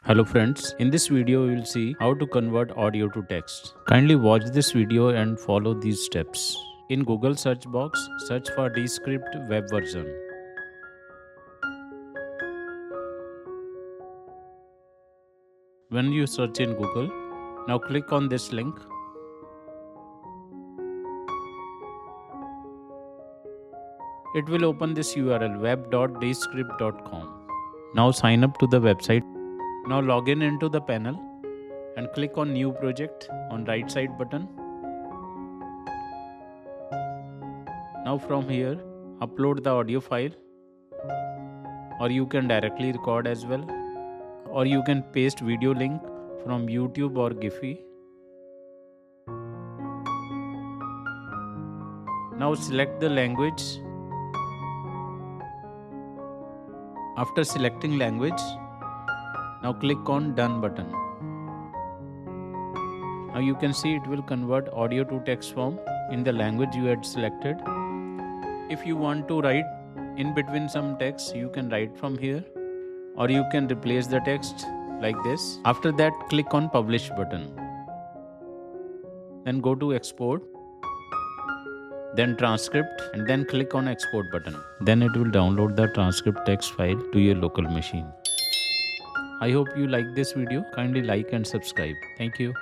Hello friends, in this video you will see how to convert audio to text. Kindly watch this video and follow these steps. In Google search box, search for Descript web version. When you search in Google, now click on this link. It will open this URL web.descript.com. Now sign up to the website. Now log in into the panel and click on New Project on right side button. Now from here, upload the audio file, or you can directly record as well, or you can paste video link from YouTube or Giphy. Now select the language. After selecting language, now click on Done button. Now you can see it will convert audio to text form in the language you had selected. If you want to write in between some text, you can write from here, or you can replace the text like this. After that, click on Publish button. Then go to Export, then Transcript, and then click on Export button. Then it will download the transcript text file to your local machine. I hope you like this video. Kindly like and subscribe. Thank you.